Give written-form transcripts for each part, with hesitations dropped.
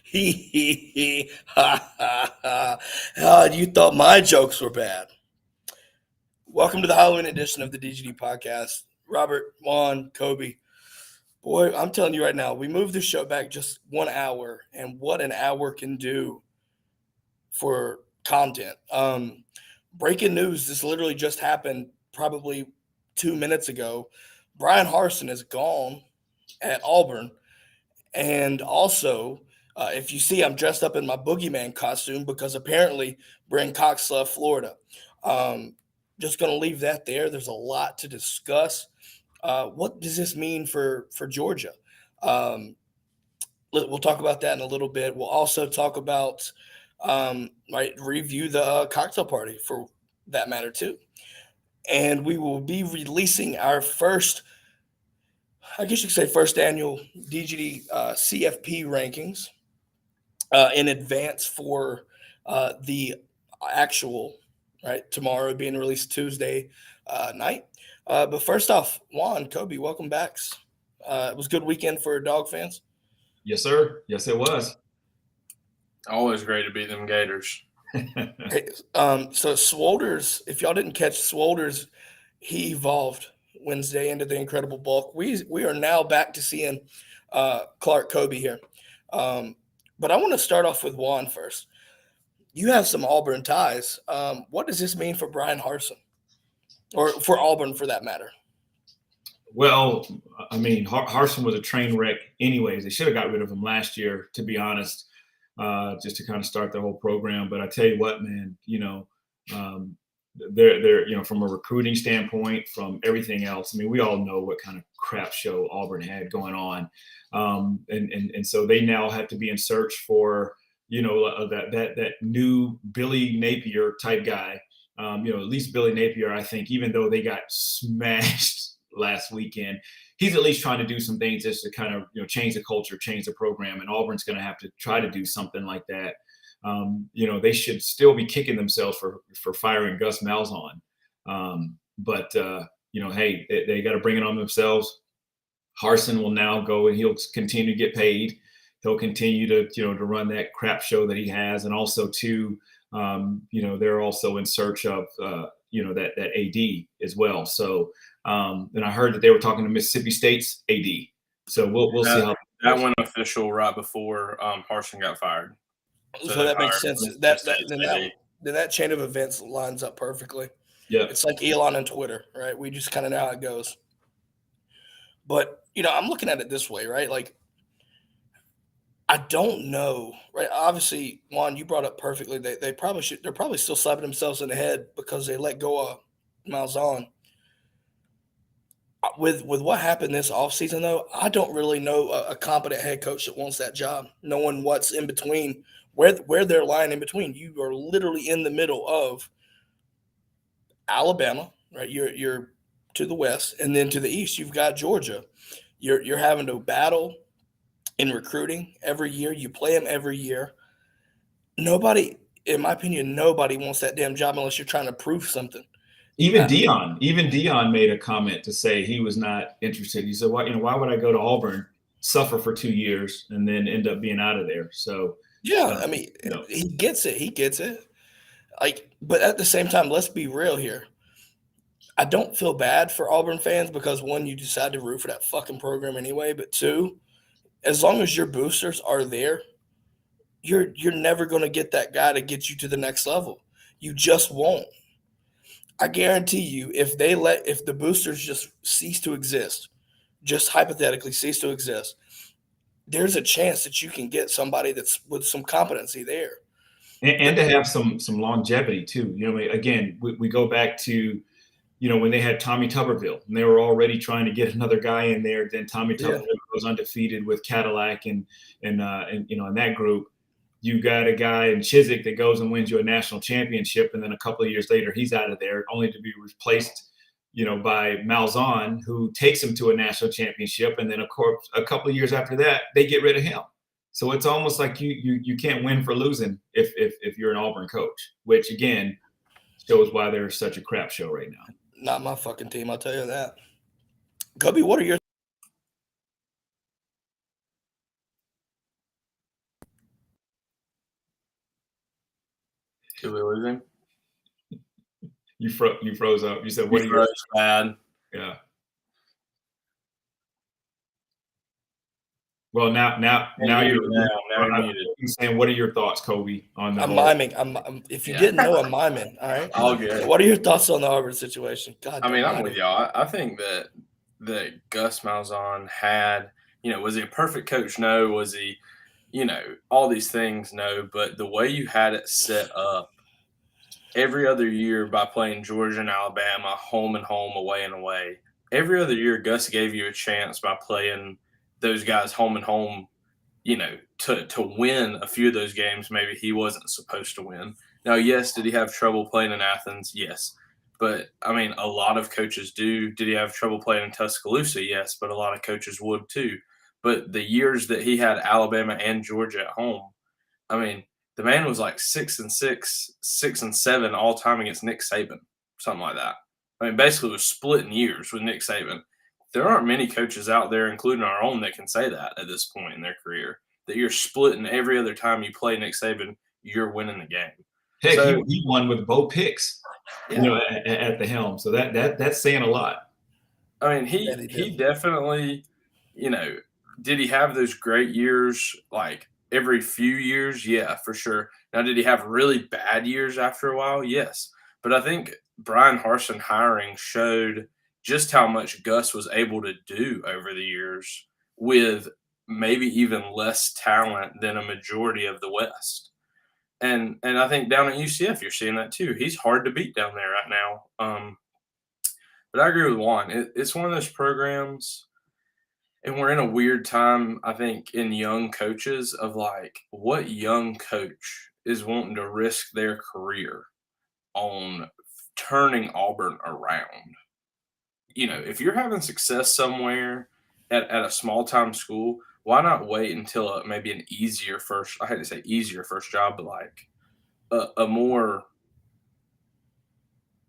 Ha ha ha. You thought my jokes were bad. Welcome to the Halloween edition of the DGD podcast. Robert, Juan, Kobe. Boy, I'm telling you right now, we moved the show back just 1 hour, and what an hour can do for content. Breaking news, this literally just happened probably 2 minutes ago. Brian Harsin is gone at Auburn. And also, if you see, I'm dressed up in my boogeyman costume because apparently Brenton Cox left Florida. Um, just going to leave that there. There's a lot to discuss. What does this mean for Georgia? Um, we'll talk about that in a little bit. We'll also talk about review the cocktail party for that matter too. And we will be releasing our first, I guess you could say, first annual DGD CFP rankings in advance for the actual, right, tomorrow being released Tuesday night. But first off, Juan, Kobe, welcome back. It was a good weekend for dog fans. Yes, sir. Yes, it was. Always great to beat them Gators. Hey, so Swolders, if y'all didn't catch Swolders, he evolved Wednesday into the Incredible Bulk. We are now back to seeing Clark Kobe here. But I want to start off with Juan first. You have some Auburn ties. What does this mean for Brian Harsin, or for Auburn for that matter? Well, I mean, Harsin was a train wreck anyways. They should have got rid of him last year, to be honest, just to kind of start the whole program. But I tell you what, man, they're from a recruiting standpoint, from everything else. I mean, we all know what kind of crap show Auburn had going on. And so they now have to be in search for, that new Billy Napier type guy. At least Billy Napier, I think, even though they got smashed last weekend, he's at least trying to do some things just to kind of, change the culture, change the program. And Auburn's going to have to try to do something like that. They should still be kicking themselves for firing Gus Malzahn. Hey, they got to bring it on themselves. Harsin will now go and he'll continue to get paid. He'll continue to run that crap show that he has. And also too, they're also in search of, that AD as well. So, and I heard that they were talking to Mississippi State's AD. So we'll see how that went official right before Harsin got fired. So that makes sense. That chain of events lines up perfectly. Yeah, it's like Elon and Twitter, right? We just kind of know how it goes. But I'm looking at it this way, right? Like, I don't know, right? Obviously, Juan, you brought up perfectly. They probably should. They're probably still slapping themselves in the head because they let go of Malzahn. With what happened this offseason, though, I don't really know a competent head coach that wants that job. Knowing what's in between, where they're lying in between. You are literally in the middle of Alabama, right? You're to the west, and then to the east, you've got Georgia. You're having to battle in recruiting every year. You play them every year. Nobody, in my opinion, nobody wants that damn job unless you're trying to prove something. Even Dion made a comment to say he was not interested. He said, why would I go to Auburn, suffer for 2 years, and then end up being out of there? So yeah, he gets it. He gets it. But at the same time, let's be real here. I don't feel bad for Auburn fans because, one, you decide to root for that fucking program anyway. But two, as long as your boosters are there, you're never going to get that guy to get you to the next level. You just won't. I guarantee you, if the boosters just cease to exist, just hypothetically cease to exist, there's a chance that you can get somebody that's with some competency there. And to have some longevity too. Again, we go back to, when they had Tommy Tuberville and they were already trying to get another guy in there. Then Tommy Tuberville goes undefeated with Cadillac and in that group. You got a guy in Chiswick that goes and wins you a national championship, and then a couple of years later he's out of there, only to be replaced, by Malzahn, who takes him to a national championship, and then of course a couple of years after that they get rid of him. So it's almost like you can't win for losing if you're an Auburn coach, which again shows why they're such a crap show right now. Not my fucking team, I'll tell you that. Gubby, what are your Did we lose him? You froze up. You said, "What are your bad?" Yeah. Well, now you're muted. saying, what are your thoughts, Kobe, on the I'm whole? miming. If you didn't know, I'm miming. All right. All good. What are your thoughts on the Auburn situation? God, I'm with y'all. I think that Gus Malzahn had, was he a perfect coach? No. Was he, all these things? No. But the way you had it set up every other year by playing Georgia and Alabama, home and home, away and away, every other year Gus gave you a chance by playing those guys home and home, to win a few of those games maybe he wasn't supposed to win. Now, yes, did he have trouble playing in Athens? Yes. But, I mean, a lot of coaches do. Did he have trouble playing in Tuscaloosa? Yes, but a lot of coaches would too. But the years that he had Alabama and Georgia at home, I mean, the man was like 6-6, 6-7 all time against Nick Saban, something like that. I mean, basically, it was splitting years with Nick Saban. There aren't many coaches out there, including our own, that can say that at this point in their career, that you're splitting every other time you play Nick Saban, you're winning the game. Heck, he won with Bo Picks, yeah. at the helm. So that's saying a lot. I mean, he definitely, did he have those great years like every few years? Yeah, for sure. Now, did he have really bad years after a while? Yes. But I think Brian Harsin hiring showed just how much Gus was able to do over the years with maybe even less talent than a majority of the West. And I think down at UCF, you're seeing that too. He's hard to beat down there right now. But I agree with Juan. It's one of those programs, and we're in a weird time, I think, in young coaches of like, what young coach is wanting to risk their career on turning Auburn around? If you're having success somewhere at a small time school, why not wait until maybe an easier first, I hate to say easier first job, but like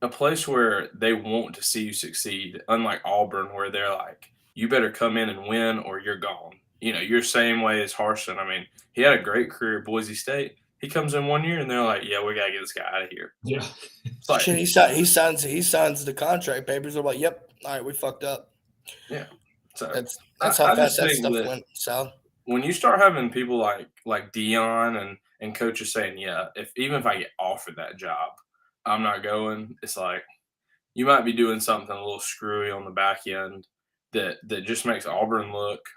a place where they want to see you succeed, unlike Auburn, where they're like, you better come in and win or you're gone. You're same way as Harsin. I mean, he had a great career at Boise State. He comes in 1 year and they're like, yeah, we got to get this guy out of here. Yeah. It's like, he signs the contract papers. They're like, yep, all right, we fucked up. Yeah. So that's how fast that stuff went, Sal. When you start having people like Dion and coaches saying, yeah, even if I get offered that job, I'm not going, it's like you might be doing something a little screwy on the back end that just makes Auburn look,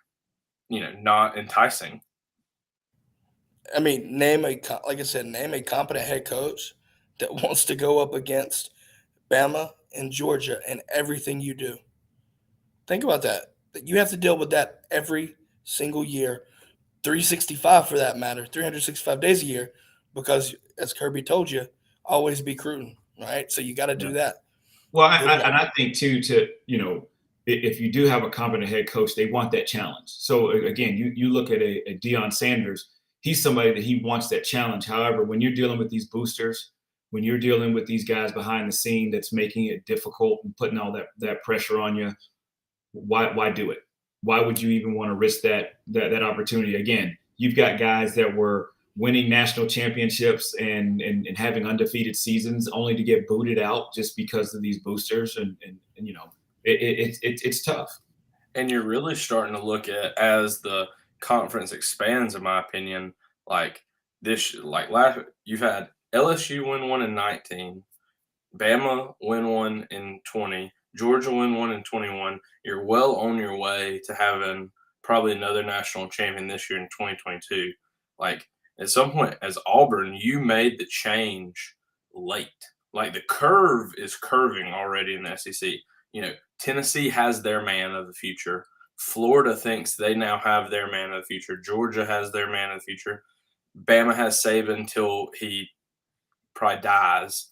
not enticing. I mean, name a competent head coach that wants to go up against Bama and Georgia in everything you do. Think about that. You have to deal with that every single year, 365 for that matter, 365 days a year, because as Kirby told you, always be recruiting, right? So you got to do that. Well, I think too, if you do have a competent head coach, they want that challenge. So again, you look at a Deion Sanders, he's somebody that he wants that challenge. However, when you're dealing with these boosters, when you're dealing with these guys behind the scene that's making it difficult and putting all that pressure on you, why do it? Why would you even want to risk that opportunity? Again, you've got guys that were winning national championships and having undefeated seasons only to get booted out just because of these boosters. And it's tough. And you're really starting to look at, as the conference expands, in my opinion, you've had LSU win one in 19, Bama win one in 20, Georgia win one in 21. You're well on your way to having probably another national champion this year in 2022. Like, at some point, as Auburn, you made the change late. Like, the curve is curving already in the SEC. Tennessee has their man of the future. Florida thinks they now have their man of the future. Georgia has their man of the future. Bama has Saban until he probably dies.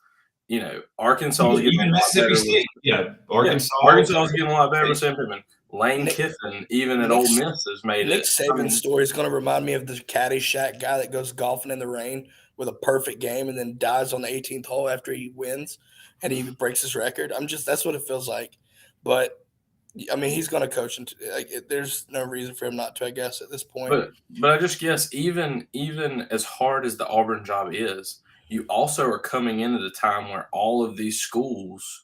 Arkansas is getting a lot better. Arkansas is getting a lot better with Sam Pittman. Lane Kiffin, even at Ole Miss, has made Nick it. Saban's story is going to remind me of the Caddyshack guy that goes golfing in the rain with a perfect game and then dies on the 18th hole after he wins and he breaks his record. That's what it feels like. But I mean, he's going to coach, and there's no reason for him not to, I guess, at this point. But I just guess even as hard as the Auburn job is, you also are coming in at a time where all of these schools,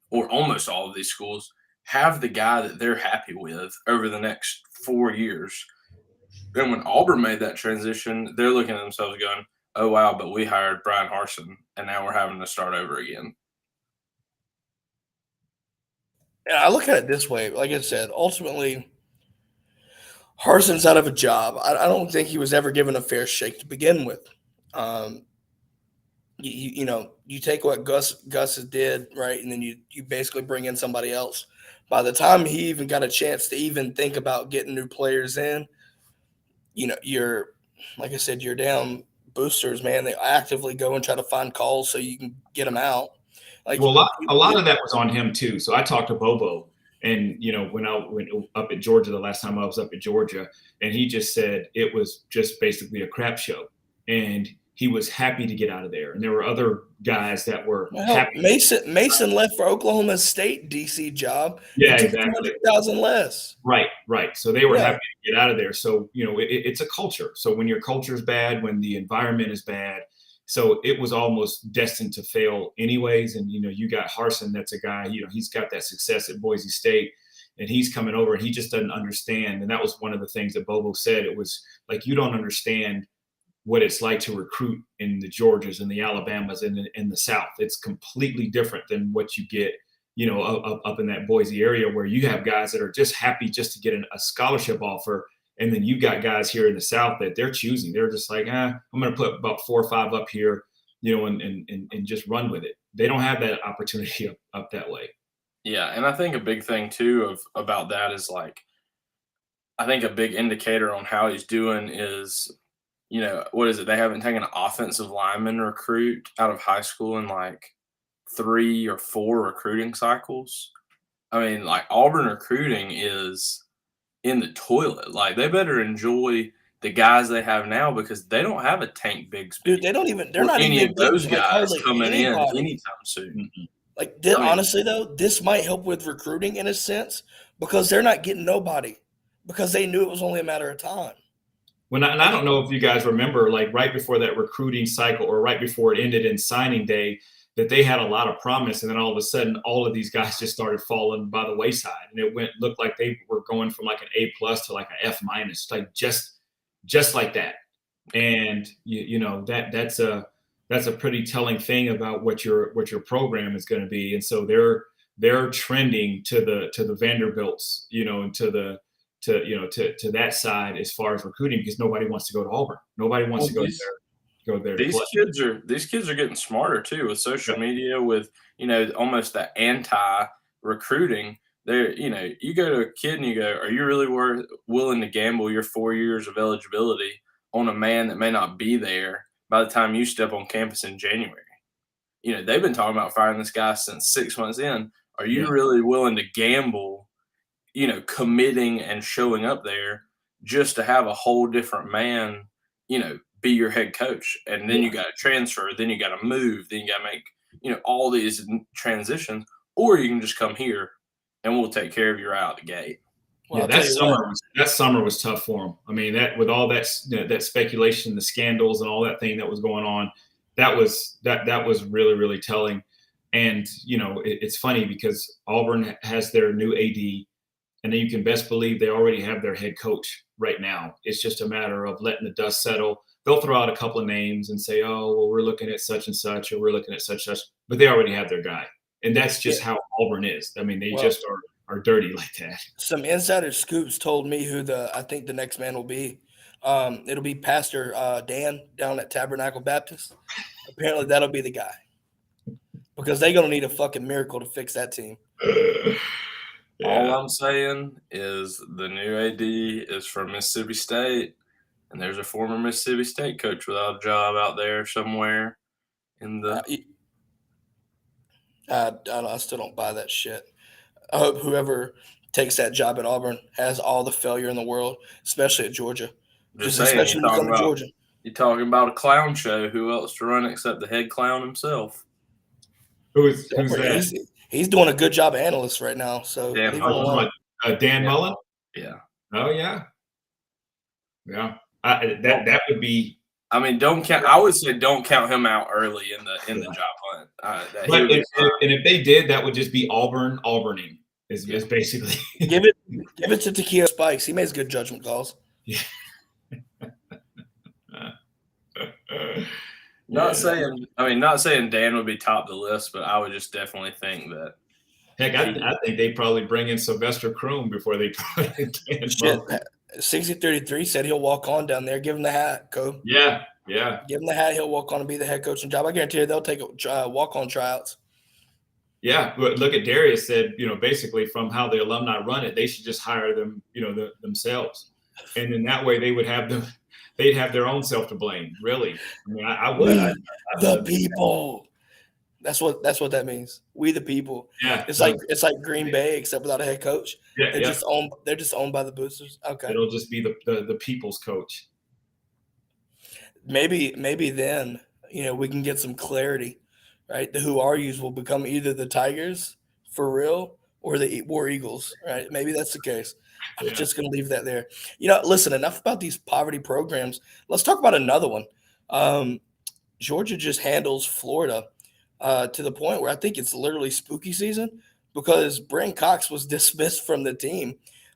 or almost all of these schools, have the guy that they're happy with over the next 4 years. And when Auburn made that transition, they're looking at themselves going, "Oh wow, but we hired Brian Harsin, and now we're having to start over again." And I look at it this way. Like I said, ultimately, Harson's out of a job. I don't think he was ever given a fair shake to begin with. Um, you take what Gus did, right, and then you basically bring in somebody else. By the time he even got a chance to even think about getting new players in, you're like I said, you're down boosters, man. They actively go and try to find calls so you can get them out. Like Well, a lot of that was on him too. So I talked to Bobo, and when I went up at Georgia the last time I was up at Georgia, and he just said it was just basically a crap show, and he was happy to get out of there. And there were other guys that were happy. Mason left for Oklahoma State DC job. Yeah, He took exactly. 200,000 less. Right. So they were Yeah. happy to get out of there. So it's a culture. So when your culture is bad, when the environment is bad, so it was almost destined to fail anyways. And you got Harsin, that's a guy, he's got that success at Boise State, and he's coming over and he just doesn't understand. And that was one of the things that Bobo said. It was like, you don't understand what it's like to recruit in the Georgias and the Alabamas and in the South. It's completely different than what you get, up in that Boise area, where you have guys that are just happy just to get a scholarship offer. And then you've got guys here in the South that they're choosing. They're just like, I'm going to put about 4 or 5 up here, and just run with it. They don't have that opportunity up that way. Yeah, and I think a big thing too about that is, like, I think a big indicator on how he's doing is, what is it? They haven't taken an offensive lineman recruit out of high school in like 3 or 4 recruiting cycles. I mean, like, Auburn recruiting is in the toilet. Like, they better enjoy the guys they have now, because they don't have a Tank Bigsby. Dude, they're not any even of those getting, like, guys hardly coming anybody. in anytime soon. Mm-hmm. Like, honestly, though, this might help with recruiting in a sense, because they're not getting nobody, because they knew it was only a matter of time. I don't know if you guys remember, like right before that recruiting cycle, or right before it ended in signing day, that they had a lot of promise, and then all of a sudden, all of these guys just started falling by the wayside, and it looked like they were going from like an A+ to like an F-, like just like that. And that's a pretty telling thing about what your program is going to be. And so they're trending to the Vanderbilts, and to that side as far as recruiting, because nobody wants to go to Auburn. Nobody wants to go there. These kids are getting smarter too, with social media, with almost that anti-recruiting. There, you go to a kid and you go, "Are you really willing to gamble your 4 years of eligibility on a man that may not be there by the time you step on campus in January?" They've been talking about firing this guy since 6 months in. Are you really willing to gamble, committing and showing up there just to have a whole different man, be your head coach? And then you got to transfer, then you got to move, then you got to make, all these transitions, or you can just come here and we'll take care of you right out the gate. Well, that summer was tough for him. I mean, that with all that speculation, the scandals, and all that thing that was going on, that was really, really telling. And it's funny because Auburn has their new AD, and then you can best believe they already have their head coach right now. It's just a matter of letting the dust settle. They'll throw out a couple of names and say, "Oh, well, we're looking at such and such, or we're looking at such, but they already have their guy, and that's just how Auburn is. I mean, they just are dirty like that. Some insider scoops told me who I think the next man will be. It'll be Pastor Dan down at Tabernacle Baptist. Apparently, that'll be the guy, because they're gonna need a fucking miracle to fix that team. All I'm saying is the new AD is from Mississippi State, and there's a former Mississippi State coach without a job out there somewhere in the. I still don't buy that shit. I hope whoever takes that job at Auburn has all the failure in the world, especially at Georgia. Especially when you come to Georgia. You're talking about a clown show. Who else to run except the head clown himself? Who's that? He's doing a good job analyst right now. So Dan Mullen? Yeah. Oh yeah. Yeah. That would be I mean, don't count. I would say don't count him out early in the job hunt. That he But would be fine. if they did, that would just be Auburning is basically. Give it to Takeo Spikes. He makes good judgment calls. Yeah. Not saying Dan would be top of the list, but I would just definitely think that. Heck, I think they probably bring in Sylvester Croom before they probably Dan. 60-33 said he'll walk on down there. Give him the hat, Coach. Yeah. Give him the hat. He'll walk on and be the head coaching job. I guarantee you they'll take walk-on tryouts. Yeah, but look at Darius said, basically from how the alumni run it, they should just hire them, themselves, and in that way they'd have their own self to blame. Really, I mean, I would. The people. That's what that means. We the people. Yeah, it's like Green Bay except without a head coach. Yeah, they're just owned by the boosters. Okay, it'll just be the people's coach. Maybe then we can get some clarity, right? The who are yous will become either the Tigers for real or the War Eagles, right? Maybe that's the case. I'm just going to leave that there. Listen, enough about these poverty programs. Let's talk about another one. Georgia just handles Florida to the point where I think it's literally spooky season because Brenton Cox was dismissed from the team.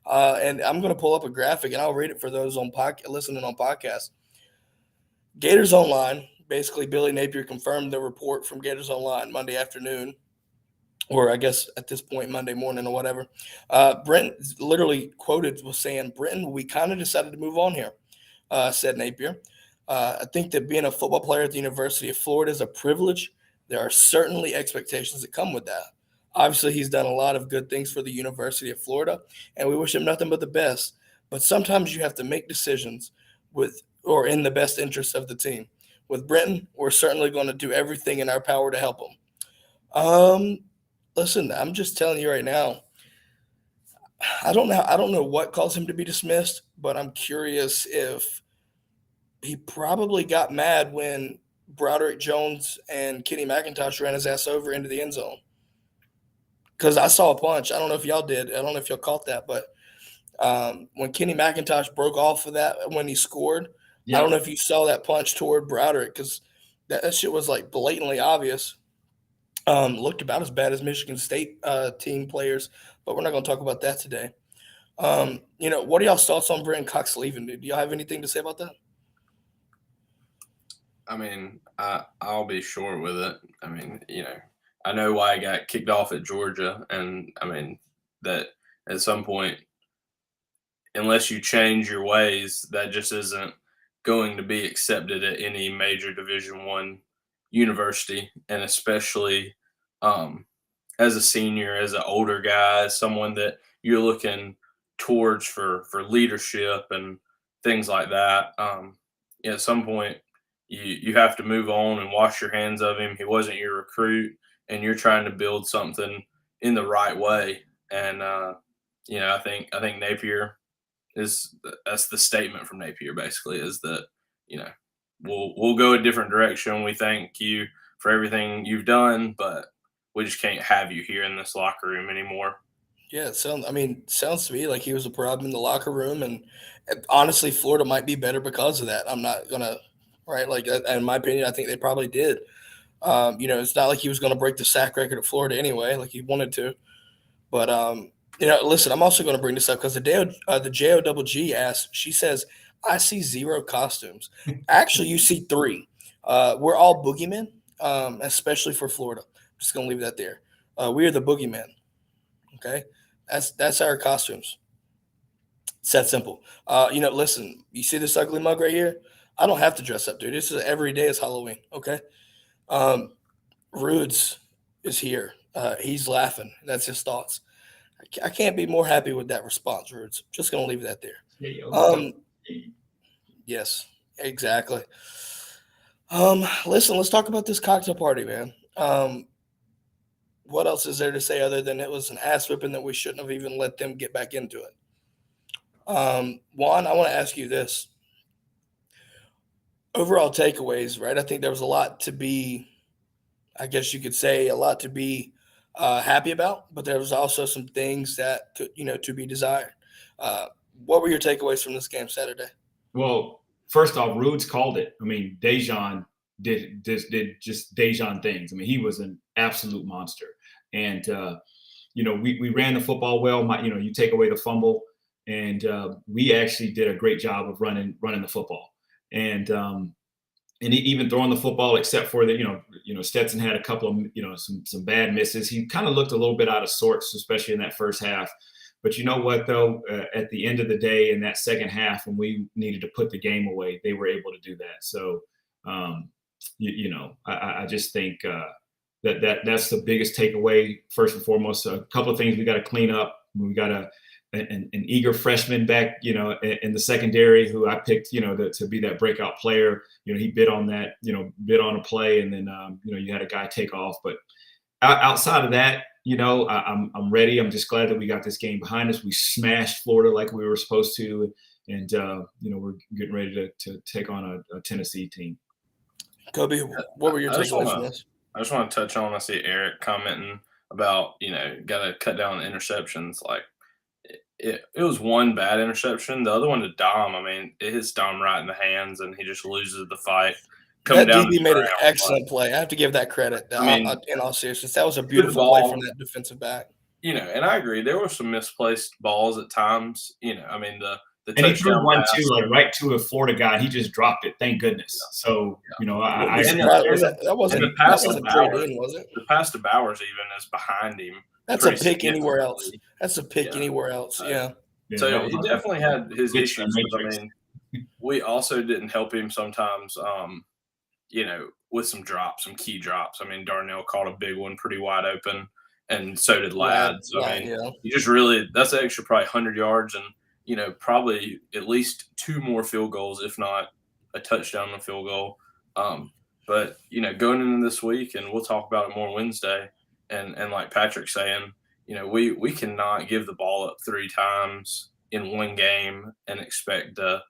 And I'm going to pull up a graphic and I'll read it for those listening on podcast. Gators Online, basically Billy Napier confirmed the report from Gators Online Monday afternoon, or I guess at this point Monday morning or whatever. Brent literally quoted was saying, "Brenton, we kind of decided to move on here," said Napier. I think that being a football player at the University of Florida is a privilege. There are certainly expectations that come with that. Obviously, he's done a lot of good things for the University of Florida, and we wish him nothing but the best. But sometimes you have to make decisions or in the best interest of the team. With Brenton, we're certainly going to do everything in our power to help him. Listen, I'm just telling you right now, I don't know what caused him to be dismissed, but I'm curious if he probably got mad when Broderick Jones and Kenny McIntosh ran his ass over into the end zone. Because I saw a punch. I don't know if y'all did. I don't know if y'all caught that, but when Kenny McIntosh broke off of that when he scored, I don't know if you saw that punch toward Broderick because that shit was like blatantly obvious. Looked about as bad as Michigan State team players, but we're not going to talk about that today. What are y'all's thoughts on Brenton Cox leaving? Do y'all have anything to say about that? I mean, I'll be short with it. I mean, I know why I got kicked off at Georgia, and I mean that at some point, unless you change your ways, that just isn't going to be accepted at any major Division I university, and especially as a senior, as an older guy, as someone that you're looking towards for leadership and things like that. At some point, you have to move on and wash your hands of him. He wasn't your recruit, and you're trying to build something in the right way. And I think Napier that's the statement from Napier basically is that we'll go a different direction. We thank you for everything you've done, but we just can't have you here in this locker room anymore. Yeah, sounds to me like he was a problem in the locker room, and honestly, Florida might be better because of that. I'm not gonna like in my opinion, I think they probably did. It's not like he was going to break the sack record at Florida anyway, like he wanted to. But listen, I'm also going to bring this up because the JOGG asked. She says, "I see 0 costumes. Actually, you see 3. We're all boogeymen, especially for Florida. I'm just going to leave that there. We are the boogeymen. Okay, that's our costumes. It's that simple. Listen, you see this ugly mug right here? I don't have to dress up, dude. This is every day is Halloween. Okay. Rudes is here. He's laughing. That's his thoughts. I can't be more happy with that response, Rudes. Just going to leave that there. Yes, exactly. Listen, let's talk about this cocktail party, man. What else is there to say other than it was an ass whipping that we shouldn't have even let them get back into it? Juan, I want to ask you this. Overall takeaways, right? I think there was a lot to be, I guess you could say, happy about, but there was also some things that could, to be desired. What were your takeaways from this game Saturday? Well, first off, Rudes called it. I mean, Dejan did just Dejan things. I mean, he was an absolute monster. And we ran the football well. You take away the fumble, and we actually did a great job of running the football. And even throwing the football, except for that, Stetson had a couple of, some bad misses. He kind of looked a little bit out of sorts, especially in that first half. But you know what, though, at the end of the day, in that second half, when we needed to put the game away, they were able to do that. So, I just think that's the biggest takeaway. First and foremost, a couple of things we got to clean up. We got an eager freshman back, in the secondary who I picked, to be that breakout player. He bid on that, bid on a play, and then, you had a guy take off. But outside of that, I'm ready. I'm just glad that we got this game behind us. We smashed Florida like we were supposed to, and we're getting ready to take on a Tennessee team. Kobe, what were your takeaways from this? I just want to touch on. I see Eric commenting about got to cut down the interceptions. Like it was one bad interception. The other one to Dom. I mean, it hits Dom right in the hands, and he just loses the fight. That DB made an excellent play. I have to give that credit. In all seriousness, that was a beautiful play from that defensive back. And I agree. There were some misplaced balls at times. I mean, the and he threw one too, like right to a Florida guy. He just dropped it. Thank goodness. So that wasn't Bowers, was it? The pass to Bowers even is behind him. That's a pick anywhere else. That's a pick anywhere else. Yeah. So he definitely had his issues. I mean, we also didn't help him sometimes. With some drops, some key drops. I mean, Darnell caught a big one pretty wide open, and so did Ladd. So, I mean, you just really – that's an extra probably 100 yards and, probably at least 2 more field goals, if not a touchdown and a field goal. But, going into this week, and we'll talk about it more Wednesday, and like Patrick's saying, we cannot give the ball up 3 times in one game and expect to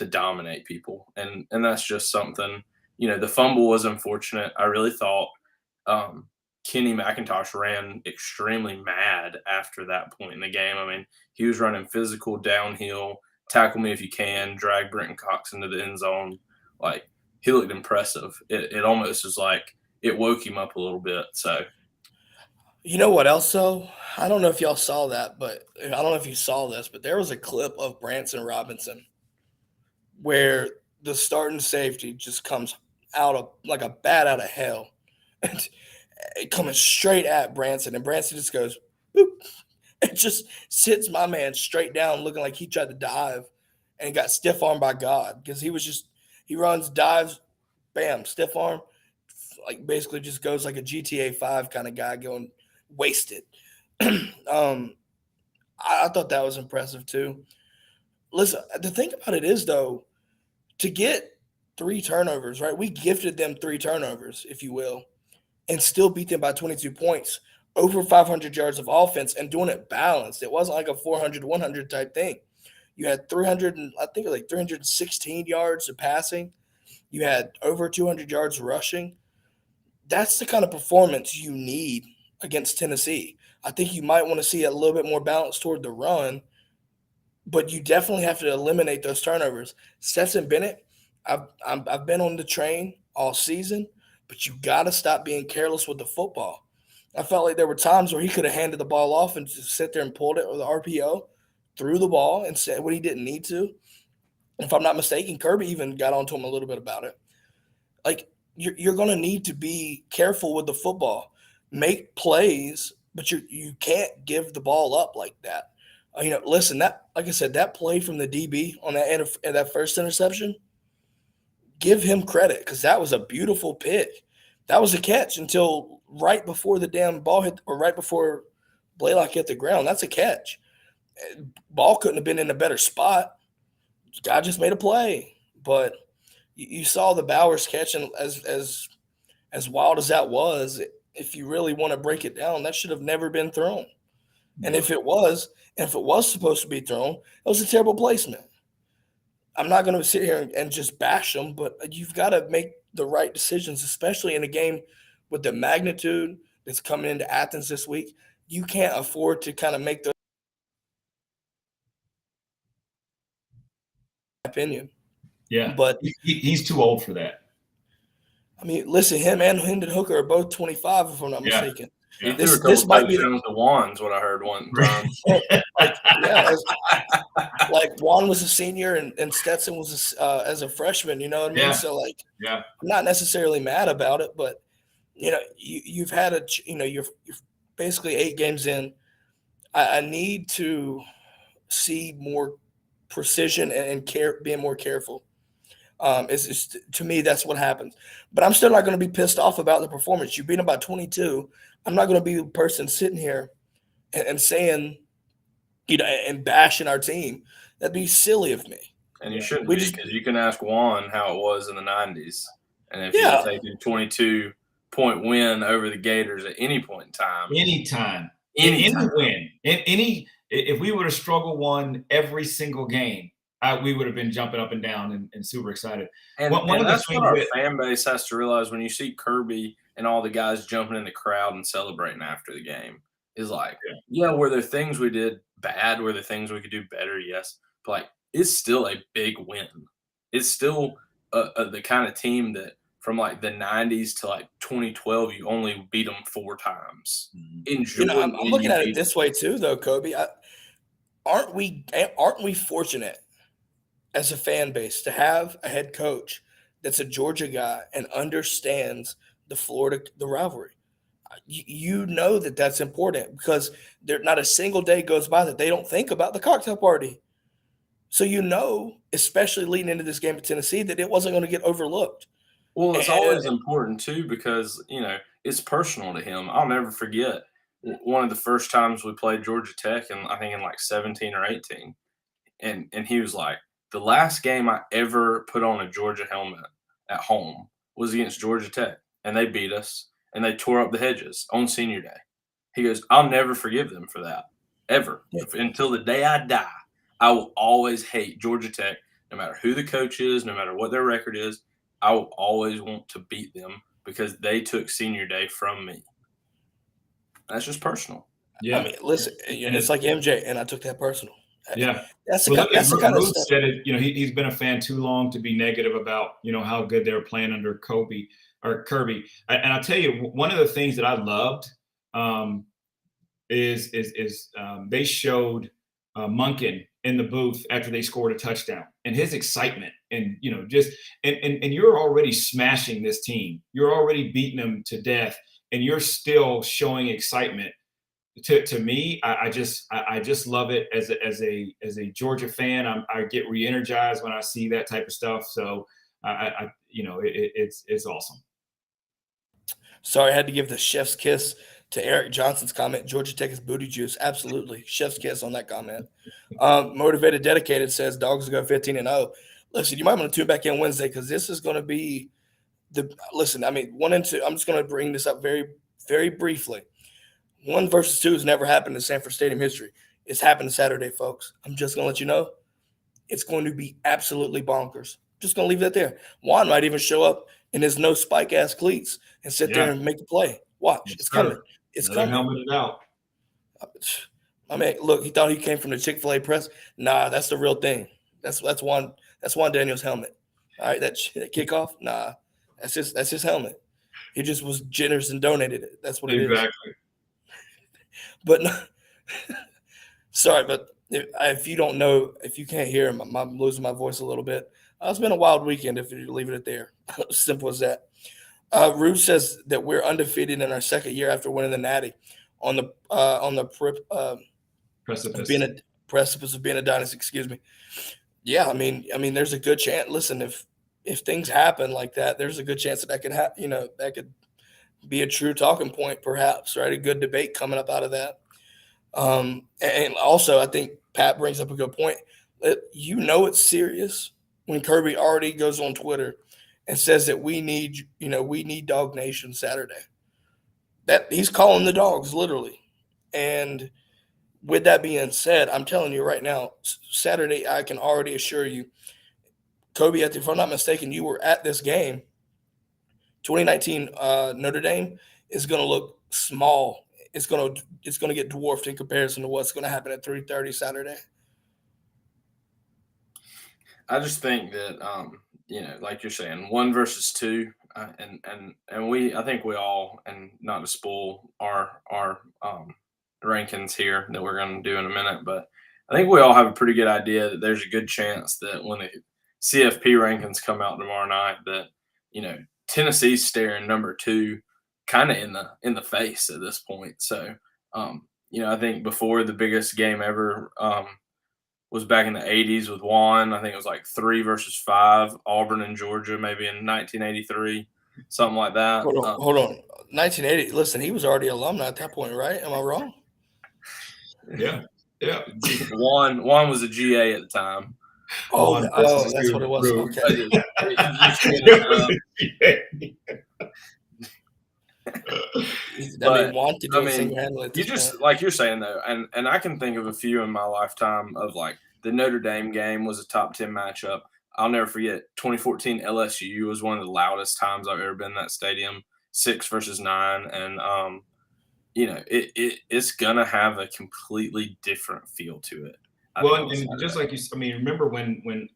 dominate people. And that's just something – the fumble was unfortunate. I really thought Kenny McIntosh ran extremely mad after that point in the game. I mean, he was running physical downhill, tackle me if you can, drag Brenton Cox into the end zone. Like, he looked impressive. It almost is like it woke him up a little bit. So, you know what else, though? I don't know if y'all saw that, but I don't know if you saw this, but there was a clip of Branson Robinson where the starting safety just comes out of like a bat out of hell, and coming straight at Branson, and Branson just goes boop, and just sits my man straight down, looking like he tried to dive and got stiff armed by God, because he runs, dives, bam, stiff arm, like basically just goes like a GTA 5 kind of guy going wasted. I thought that was impressive too. Listen, the thing about it is, though, to get 3 turnovers, right? We gifted them 3 turnovers, if you will, and still beat them by 22 points, over 500 yards of offense, and doing it balanced. It wasn't like a 400-100 type thing. You had 316 yards of passing. You had over 200 yards rushing. That's the kind of performance you need against Tennessee. I think you might want to see a little bit more balance toward the run, but you definitely have to eliminate those turnovers. Stetson Bennett, I've been on the train all season, but you got to stop being careless with the football. I felt like there were times where he could have handed the ball off and just sit there and pulled it with the RPO, threw the ball, and said what he didn't need to. And if I'm not mistaken, Kirby even got onto him a little bit about it. Like, you're going to need to be careful with the football. Make plays, but you can't give the ball up like that. Listen, that, like I said, that play from the DB on that first interception, give him credit, because that was a beautiful pick. That was a catch until right before the damn ball hit, or right before Blaylock hit the ground. That's a catch. Ball couldn't have been in a better spot. Guy just made a play. But you saw the Bowers catch, and as wild as that was, if you really want to break it down, that should have never been thrown. And if it was supposed to be thrown, it was a terrible placement. I'm not going to sit here and just bash them, but you've got to make the right decisions, especially in a game with the magnitude that's coming into Athens this week. You can't afford to kind of make those opinion. Yeah, But he's too old for that. I mean, listen, him and Hendon Hooker are both 25, if I'm not mistaken. He Yeah. threw a This couple might be touchdowns to Juan's, what I heard one time. like Juan was a senior and Stetson was as a freshman. You know what I mean? Yeah. So like, Yeah. I'm not necessarily mad about it, but you've had you're basically 8 games in. I need to see more precision and care, being more careful. It's just, to me, that's what happens. But I'm still not going to be pissed off about the performance. You beat them by 22. I'm not going to be the person sitting here and saying, and bashing our team. That'd be silly of me. And you shouldn't be, because you can ask Juan how it was in the 90s. And if Yeah. you take a 22-point win over the Gators at any point in time. Anytime. Any win. If we would have struggled won every single game, we would have been jumping up and down and super excited. And that's what our fan base has to realize when you see Kirby and all the guys jumping in the crowd and celebrating after the game is like, were there things we did bad? Were there things we could do better? Yes. But like, it's still a big win. It's still the kind of team that from like the 90s to like 2012, you only beat them 4 times. Enjoy. I'm looking at it this way too, though, Kobe. Aren't we fortunate as a fan base to have a head coach that's a Georgia guy and understands the rivalry? You know that's important, because there not a single day goes by that they don't think about the cocktail party. So especially leading into this game at Tennessee, that it wasn't going to get overlooked. Well, it's always important too, because it's personal to him. I'll never forget one of the first times we played Georgia Tech, and I think in like 17 or 18, and he was like, the last game I ever put on a Georgia helmet at home was against Georgia Tech, and they beat us, and they tore up the hedges on senior day. He goes, I'll never forgive them for that, ever. Until the day I die, I will always hate Georgia Tech, no matter who the coach is, no matter what their record is. I will always want to beat them because they took senior day from me. That's just personal. Yeah. I mean, listen, it's like MJ, and I took that personal. Yeah. That's the kind of stuff. Said it, he's been a fan too long to be negative about, how good they were playing under Kirby. And I'll tell you, one of the things that I loved is they showed Monken in the booth after they scored a touchdown, and his excitement, and and you're already smashing this team. You're already beating them to death, and you're still showing excitement. To me, I just love it as a Georgia fan. I get re-energized when I see that type of stuff. So it's awesome. Sorry, I had to give the chef's kiss to Eric Johnson's comment. Georgia Tech is booty juice. Absolutely, chef's kiss on that comment. Motivated Dedicated says Dogs will go 15-0. Listen, you might want to tune back in Wednesday, because this is going to be listen. I mean, 1 and 2. I'm just going to bring this up very, very briefly. 1 versus 2 has never happened in Sanford Stadium history. It's happened Saturday, folks. I'm just going to let you know. It's going to be absolutely bonkers. Just going to leave that there. Juan might even show up in his no spike ass cleats and sit there and make the play. Watch. It's coming. It's coming. Helmeted out. I mean, look, he thought he came from the Chick-fil-A press. Nah, that's the real thing. That's Juan Daniels' helmet. All right, that kickoff. Nah, that's his helmet. He just was generous and donated it. That's what it is. Exactly. But no, sorry, but if you don't know, if you can't hear him, I'm losing my voice a little bit. It's been a wild weekend, if you leave it there. Simple as that. Rube says that we're undefeated in our second year after winning the Natty on the precipice of being a dynasty. Excuse me. Yeah, I mean, there's a good chance. Listen, if things happen like that, there's a good chance that could happen. That could be a true talking point, perhaps. Right, a good debate coming up out of that. And also, I think Pat brings up a good point. It's serious when Kirby already goes on Twitter and says that we need Dog Nation Saturday. That he's calling the dogs literally. And with that being said, I'm telling you right now, Saturday, I can already assure you, Kobe, if I'm not mistaken, you were at this game. 2019 Notre Dame is going to look small. It's going to get dwarfed in comparison to what's going to happen at 3:30 Saturday. I just think that like you're saying, 1 versus 2, and I think we all, and not to spoil our rankings here that we're going to do in a minute, but I think we all have a pretty good idea that there's a good chance that when the CFP rankings come out tomorrow night, that Tennessee's staring number 2 kind of in the face at this point. So I think before the biggest game ever was back in the 80s with Juan. I think it was like 3 versus 5, Auburn and Georgia, maybe in 1983, something like that. Hold on. 1980. Listen, he was already alumni at that point, right? Am I wrong? Yeah. Juan was a GA at the time. Oh, that's what it was. Okay. Juan could do it single-handedly at this point. Like you're saying though, and I can think of a few in my lifetime of like the Notre Dame game was a top 10 matchup. I'll never forget 2014 LSU was one of the loudest times I've ever been in that stadium, 6 versus 9, and it's gonna have a completely different feel to it. Well, and just like remember when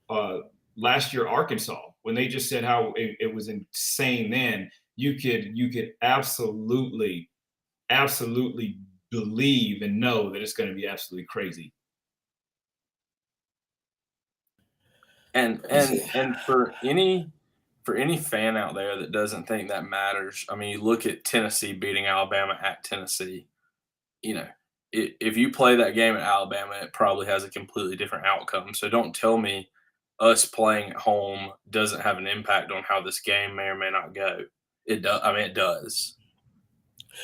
last year Arkansas, when they just said how it was insane then, you could absolutely believe and know that it's going to be absolutely crazy. And for any fan out there that doesn't think that matters, I mean, you look at Tennessee beating Alabama at Tennessee. If you play that game at Alabama, it probably has a completely different outcome. So don't tell me us playing at home doesn't have an impact on how this game may or may not go. It does. I mean, it does.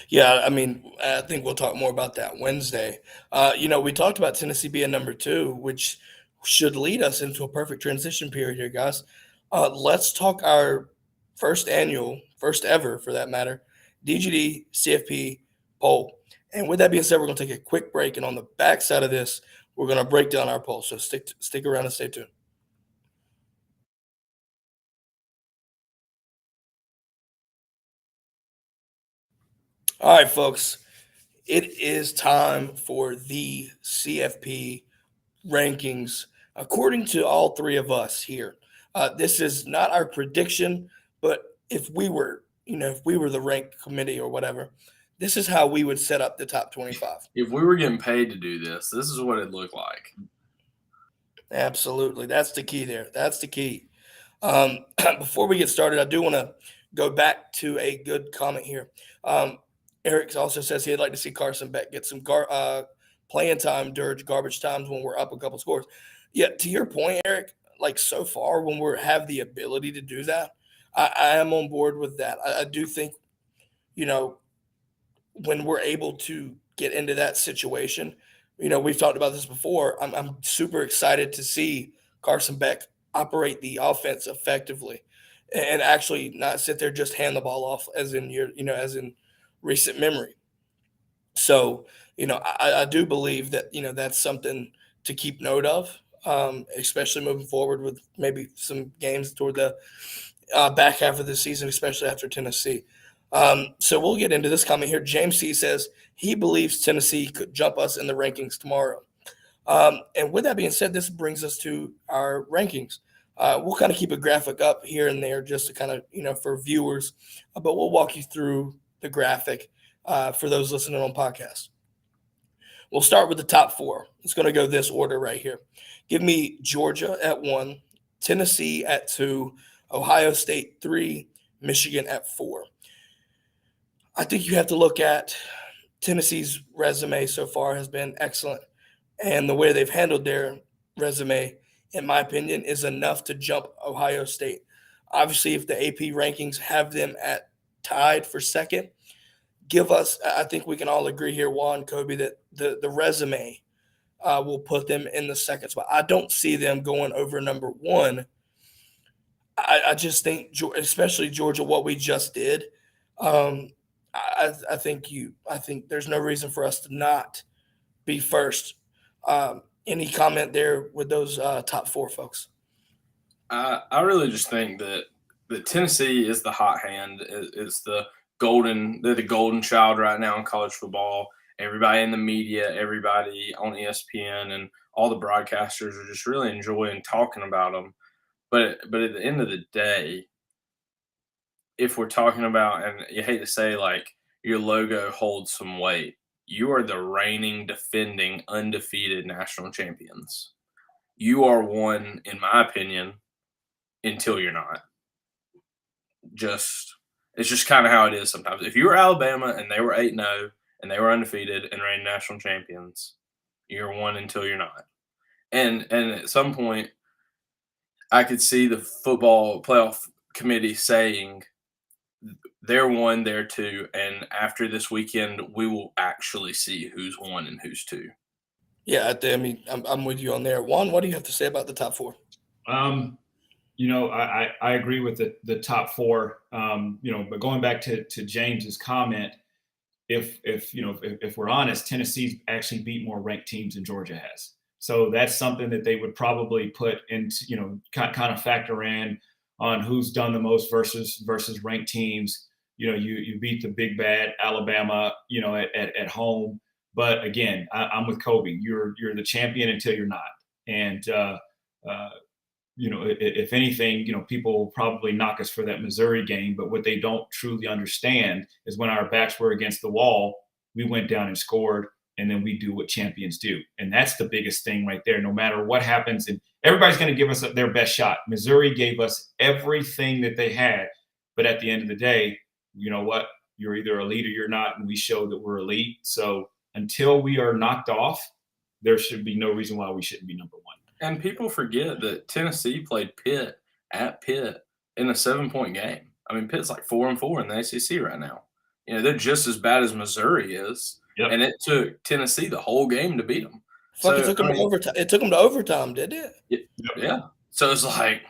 Yeah, I mean, I think we'll talk more about that Wednesday. We talked about Tennessee being number 2, which should lead us into a perfect transition period here, guys. Let's talk our first ever, for that matter, DGD CFP poll. And with that being said, we're going to take a quick break. And on the back side of this, we're going to break down our poll. So stick around and stay tuned. All right, folks. It is time for the CFP rankings, according to all 3 of us here. This is not our prediction, but if we were the rank committee or whatever, this is how we would set up the top 25. If we were getting paid to do this is what it'd look like. Absolutely. That's the key there. That's the key. Before we get started, I do want to go back to a good comment here. Eric also says he'd like to see Carson Beck get some playing time during garbage times when we're up a couple scores. Yeah, to your point, Eric, like so far when we have the ability to do that, I am on board with that. I do think, when we're able to get into that situation, we've talked about this before. I'm super excited to see Carson Beck operate the offense effectively and actually not sit there, just hand the ball off as in recent memory. So, I do believe that, that's something to keep note of, especially moving forward with maybe some games toward the back half of the season, especially after Tennessee. So we'll get into this comment here. James C. says he believes Tennessee could jump us in the rankings tomorrow. And with that being said, this brings us to our rankings. We'll kind of keep a graphic up here and there just to kind of, for viewers, but we'll walk you through the graphic for those listening on podcast. We'll start with the top 4. It's going to go this order right here. Give me Georgia at 1, Tennessee at 2, Ohio State 3, Michigan at 4. I think you have to look at Tennessee's resume so far has been excellent. And the way they've handled their resume, in my opinion, is enough to jump Ohio State. Obviously, if the AP rankings have them at tied for second, I think we can all agree here, Juan, Kobe, that the resume will put them in the second spot. I don't see them going over number 1. I just think, especially Georgia, what we just did, I think there's no reason for us to not be first. Any comment there with those top 4 folks? I really just think that Tennessee is the hot hand. It's they're the golden child right now in college football. Everybody in the media, everybody on ESPN, and all the broadcasters are just really enjoying talking about them. But at the end of the day, if we're talking about, and you hate to say like your logo holds some weight, you are the reigning, defending, undefeated national champions. You are one, in my opinion, until you're not. It's just kind of how it is sometimes. If you were Alabama and they were 8-0 and they were undefeated and reigning national champions, you're one until you're not. And at some point, I could see the football playoff committee saying they're one, they're two, and after this weekend, we will actually see who's one and who's two. Yeah, I mean, I'm with you on there. Juan, what do you have to say about the top four? I agree with the top four. But going back to James's comment, if we're honest, Tennessee's actually beat more ranked teams than Georgia has. So that's something that they would probably put into, kind of factor in on who's done the most versus ranked teams. You beat the big bad Alabama, at home. But again, I'm with Kobe. You're the champion until you're not. And if anything, people will probably knock us for that Missouri game. But what they don't truly understand is when our backs were against the wall, we went down and scored, and then we do what champions do. And that's the biggest thing right there. No matter what happens, and everybody's going to give us their best shot. Missouri gave us everything that they had. But at the end of the day, you know what? You're either elite or you're not, and we showed that we're elite. So until we are knocked off, there should be no reason why we shouldn't be number one. And people forget that Tennessee played Pitt at Pitt in a 7-point game. I mean, Pitt's like 4-4 in the ACC right now. They're just as bad as Missouri is. Yep. And it took Tennessee the whole game to beat them. It took them to overtime. It took them to overtime, didn't it? Yeah. So it's like,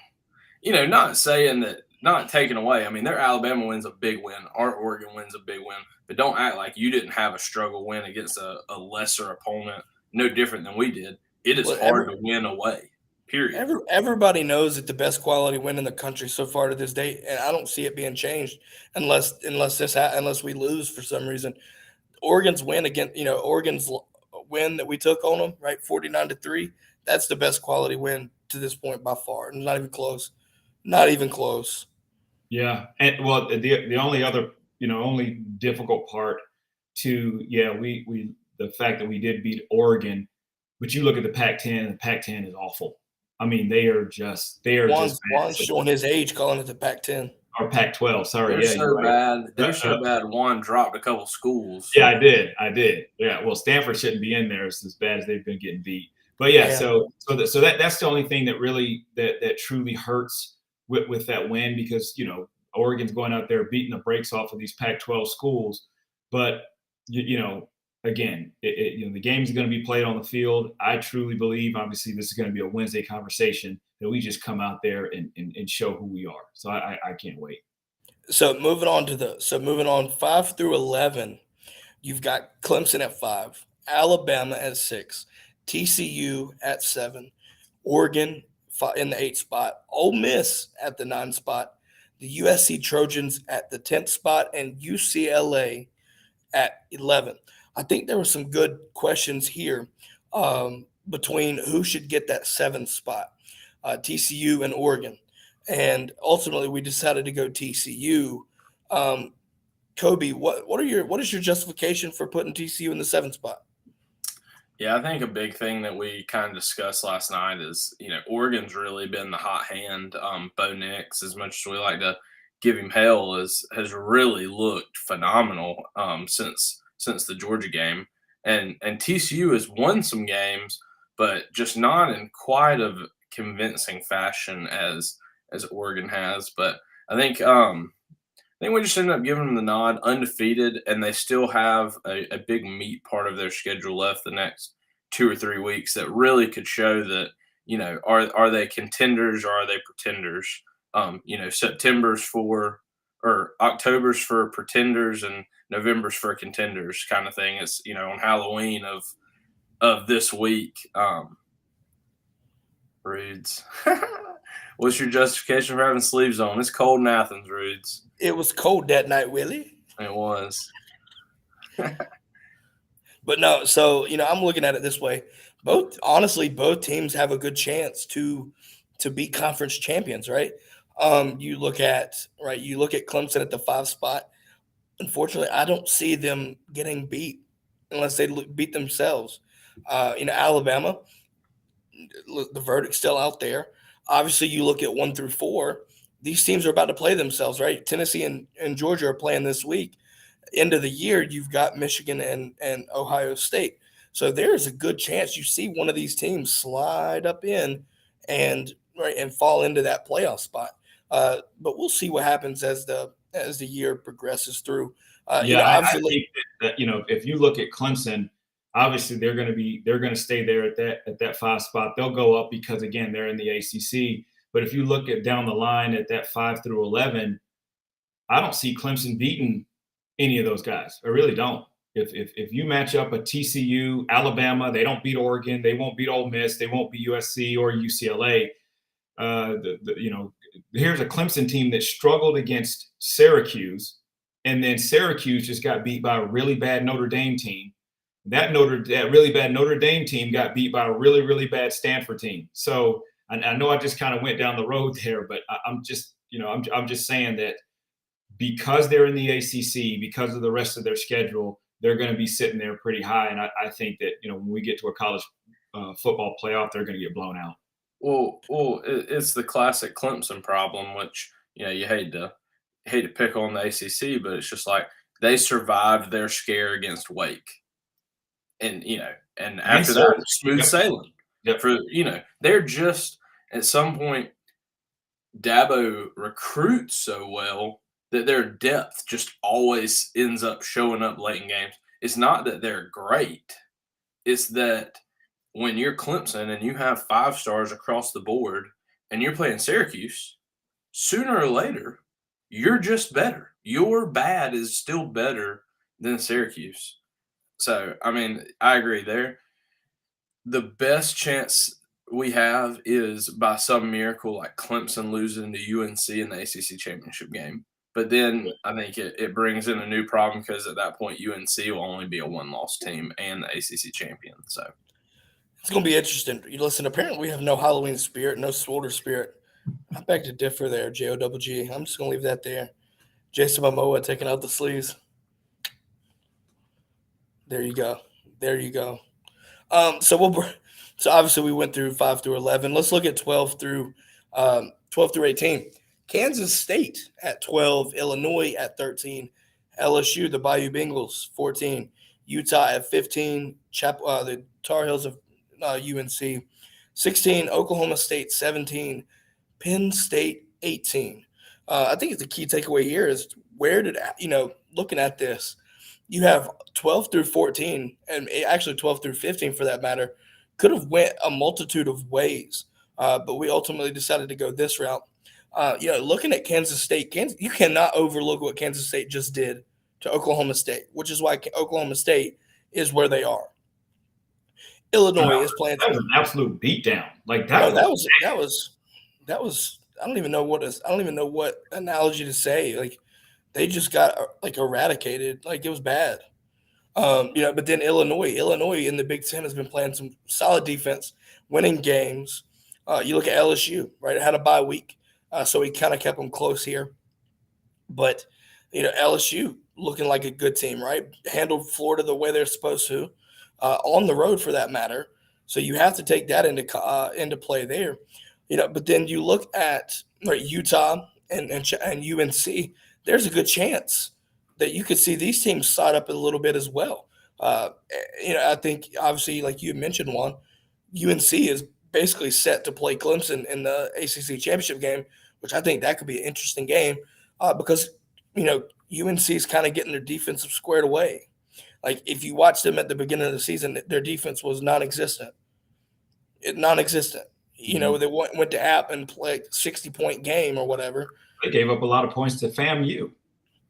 not saying that, not taking away. I mean, their Alabama win's a big win. Our Oregon win's a big win. But don't act like you didn't have a struggle win against a lesser opponent, no different than we did. It is hard to win away, period. Everybody knows that the best quality win in the country so far to this date, and I don't see it being changed unless we lose for some reason. Oregon's win Oregon's win that we took on them, right, 49-3. That's the best quality win to this point by far. Not even close. Not even close. Yeah, and well, the only other only difficult part we the fact that we did beat Oregon. But you look at the Pac-10, the Pac-10 is awful. I mean, they are just Juan's showing his age, calling it the Pac-10. Or Pac-12, sorry. They're so bad. They're so bad. Juan dropped a couple schools. Yeah, I did. Yeah, well, Stanford shouldn't be in there. It's as bad as they've been getting beat. But so that's the only thing that really that truly hurts with that win, because Oregon's going out there beating the brakes off of these Pac-12 schools. But again, the game's going to be played on the field. I truly believe, obviously, this is going to be a Wednesday conversation, that we just come out there and show who we are. So I can't wait. So moving on 5 through 11, you've got Clemson at 5, Alabama at 6, TCU at 7, Oregon in the 8th spot, Ole Miss at the 9th spot, the USC Trojans at the 10th spot, and UCLA at 11. I think there were some good questions here between who should get that 7th spot, TCU and Oregon. And ultimately, we decided to go TCU. Kobe, what is your justification for putting TCU in the 7th spot? Yeah, I think a big thing that we kind of discussed last night is, Oregon's really been the hot hand. Bo Nix, as much as we like to give him hell, has really looked phenomenal since the Georgia game, and TCU has won some games, but just not in quite a convincing fashion as Oregon has. But I think we just ended up giving them the nod, undefeated, and they still have a big meat part of their schedule left the next 2 or 3 weeks that really could show that are they contenders or are they pretenders? October's for pretenders and November's for contenders kind of thing. It's, on Halloween of this week. Rudes. What's your justification for having sleeves on? It's cold in Athens, Rudes. It was cold that night, Willie. It was. But no, so, I'm looking at it this way. Both teams have a good chance to to beat conference champions, right? You look at Clemson at the 5 spot. Unfortunately, I don't see them getting beat unless they beat themselves. Alabama, the verdict's still out there. Obviously, you look at 1 through 4. These teams are about to play themselves, right? Tennessee and Georgia are playing this week. End of the year, you've got Michigan and Ohio State. So there's a good chance you see one of these teams slide up in and fall into that playoff spot. But we'll see what happens as the year progresses through. I think that if you look at Clemson, obviously they're going to stay there at that 5 spot. They'll go up because again they're in the ACC. But if you look at down the line at that 5 through 11, I don't see Clemson beating any of those guys. I really don't. If you match up a TCU, Alabama, they don't beat Oregon, they won't beat Ole Miss, they won't beat USC or UCLA. Here's a Clemson team that struggled against Syracuse, and then Syracuse just got beat by a really bad Notre Dame team. That really bad Notre Dame team got beat by a really, really bad Stanford team. So I know I just kind of went down the road there, but I'm just saying that because they're in the ACC, because of the rest of their schedule, they're going to be sitting there pretty high. And I think that, when we get to a college football playoff, they're going to get blown out. Well, it's the classic Clemson problem, which, you hate to pick on the ACC, but it's just like they survived their scare against Wake. And, and after that, smooth sailing. Yep. They're just at some point, Dabo recruits so well that their depth just always ends up showing up late in games. It's not that they're great. It's that when you're Clemson and you have 5 stars across the board and you're playing Syracuse, sooner or later, you're just better. Your bad is still better than Syracuse. So, I agree there. The best chance we have is by some miracle, like Clemson losing to UNC in the ACC championship game. But then I think it brings in a new problem because at that point, UNC will only be a 1-loss team and the ACC champion. So it's going to be interesting. Listen, apparently we have no Halloween spirit, no Swolder spirit. I beg to differ there, JOGG. I'm just going to leave that there. Jason Momoa taking out the sleeves. There you go. So obviously we went through 5 through 11. Let's look at 12 through 18. Kansas State at 12, Illinois at 13, LSU, the Bayou Bengals, 14, Utah at 15, the Tar Heels of UNC, 16, Oklahoma State, 17, Penn State, 18. I think the key takeaway here is looking at this, you have 12 through 14, and actually 12 through 15 for that matter, could have went a multitude of ways, but we ultimately decided to go this route. Looking at Kansas State, you cannot overlook what Kansas State just did to Oklahoma State, which is why Oklahoma State is where they are. Illinois is playing. That was an absolute beatdown. Like that was. I don't even know what analogy to say. Like they just got eradicated. Like it was bad. But then Illinois in the Big Ten has been playing some solid defense, winning games. You look at LSU, right? It had a bye week. So he kind of kept them close here. But, LSU looking like a good team, right? Handled Florida the way they're supposed to, on the road for that matter. So you have to take that into play there. But then you look at Utah and UNC, there's a good chance that you could see these teams side up a little bit as well. I think obviously, like you mentioned, Juan, UNC is basically set to play Clemson in the ACC championship game, which I think that could be an interesting game because, UNC is kind of getting their defensive squared away. Like if you watch them at the beginning of the season, their defense was non-existent. Mm-hmm. They went to App and played a 60-point game or whatever. They gave up a lot of points to FAMU.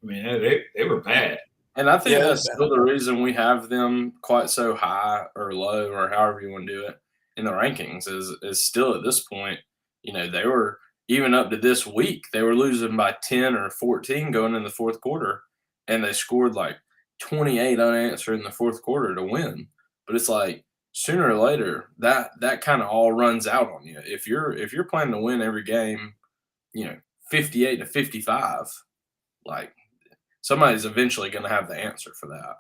They were bad. And I think that's still the reason we have them quite so high or low or however you want to do it in the rankings is still at this point, they were even up to this week, they were losing by 10 or 14 going in the fourth quarter, and they scored like 28 unanswered in the fourth quarter to win. But it's like sooner or later that kind of all runs out on you. If you're planning to win every game, 58-55, like somebody's eventually going to have the answer for that.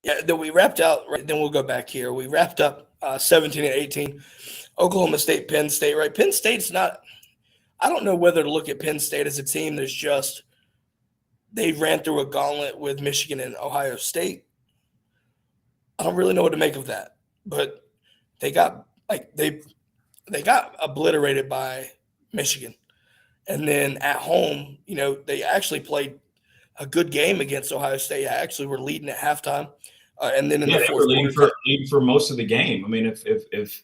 Yeah, then we wrapped out. Right, then we'll go back here. We wrapped up 17-18. Oklahoma State, Penn State. Right, Penn State's not. I don't know whether to look at Penn State as a team that's just they ran through a gauntlet with Michigan and Ohio State. I don't really know what to make of that, but they got they got obliterated by Michigan, and then at home, they actually played a good game against Ohio State. Actually, were leading at halftime, and then in the they fourth were quarter, leading for most of the game. I mean, if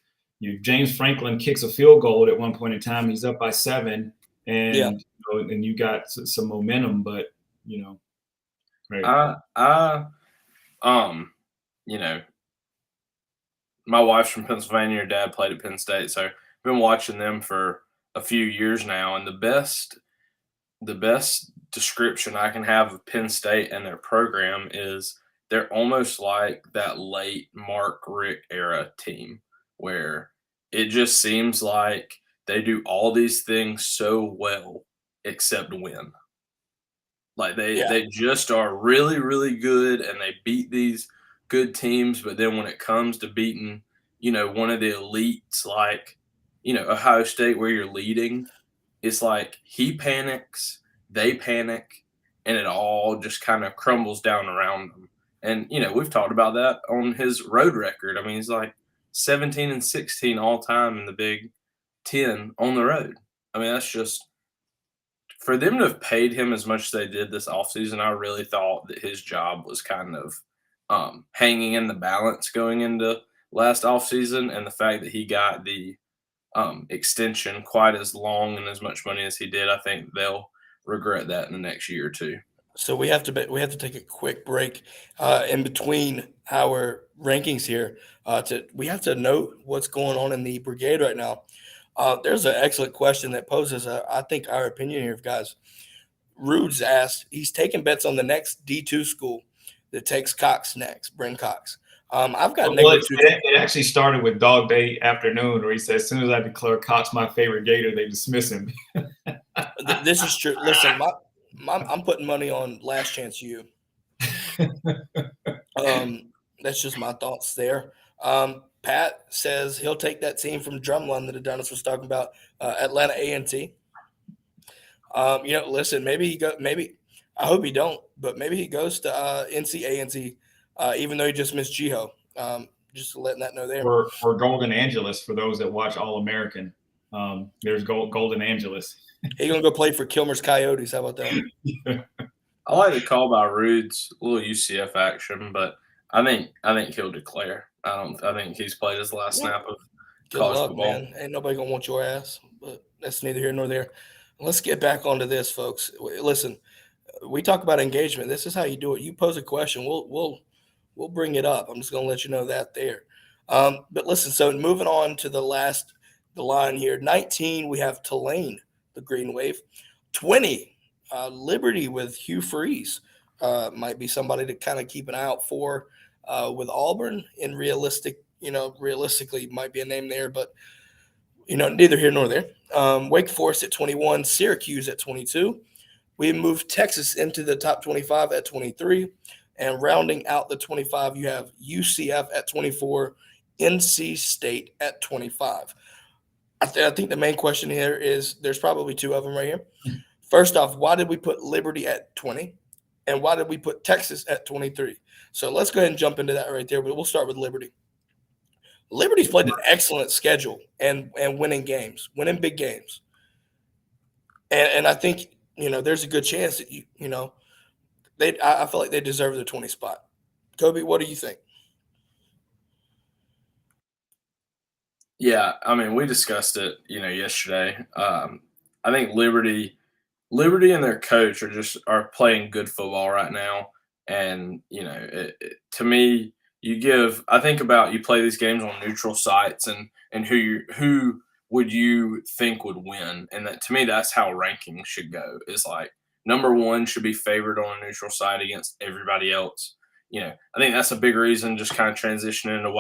James Franklin kicks a field goal at one point in time, he's up by 7, and and you got some momentum, but right. My wife's from Pennsylvania. Her dad played at Penn State, so I've been watching them for a few years now. And the best description I can have of Penn State and their program is they're almost like that late Mark Richt era team where it just seems like they do all these things so well except win. Like they just are really, really good, and they beat these good teams. But then when it comes to beating, one of the elites like, Ohio State where you're leading, it's like he panics, they panic, and it all just kind of crumbles down around them. And, we've talked about that on his road record. I mean, he's like 17-16 all time in the Big Ten on the road. I mean, that's just for them to have paid him as much as they did this offseason. I really thought that his job was kind of hanging in the balance going into last offseason, and the fact that he got the extension quite as long and as much money as he did, I think they'll regret that in the next year or two. So we have to take a quick break in between our rankings here. We have to note what's going on in the brigade right now. There's an excellent question that poses, I think, our opinion here, guys. Rude's asked, he's taking bets on the next D2 school that takes Cox next, Brenton Cox. I've got it actually started with Dog Day Afternoon, where he said, as soon as I declare Cox my favorite Gator, they dismiss him. This is true. Listen, I'm putting money on Last Chance U. That's just my thoughts there. Pat says he'll take that team from Drumline that Adonis was talking about, Atlanta A&T. Listen, maybe I hope he don't, but maybe he goes to NC A&T, even though he just missed Jiho. Just letting that know there. Or Golden Angeles for those that watch All American. There's Golden Angeles. He's gonna go play for Kilmer's Coyotes. How about that? I like the call by Rude's little UCF action, but I think he'll declare. I think he's played his last snap of college football. Man. Ain't nobody gonna want your ass, but that's neither here nor there. Let's get back onto this, folks. Listen, we talk about engagement. This is how you do it. You pose a question, we'll bring it up. I'm just gonna let you know that there. But listen, so moving on to the line here. 19, we have Tulane, the Green Wave. 20, Liberty with Hugh Freeze. Might be somebody to kind of keep an eye out for. With Auburn, and realistically might be a name there, but neither here nor there. Wake Forest at 21, Syracuse at 22. We moved Texas into the top 25 at 23, and rounding out the 25, you have UCF at 24, NC State at 25. I think the main question here is there's probably two of them right here. First off, why did we put Liberty at 20? And why did we put Texas at 23? So let's go ahead and jump into that right there, but we'll start with Liberty. Liberty's played an excellent schedule and winning big games. And I think, there's a good chance that, I feel like they deserve the 20 spot. Kobe, what do you think? Yeah, I mean, we discussed it, yesterday. I think Liberty and their coach are playing good football right now. And, to me, I think about you play these games on neutral sites and who would you think would win? And that, to me, that's how ranking should go, is like number one should be favored on a neutral site against everybody else. I think that's a big reason, just kind of transitioning into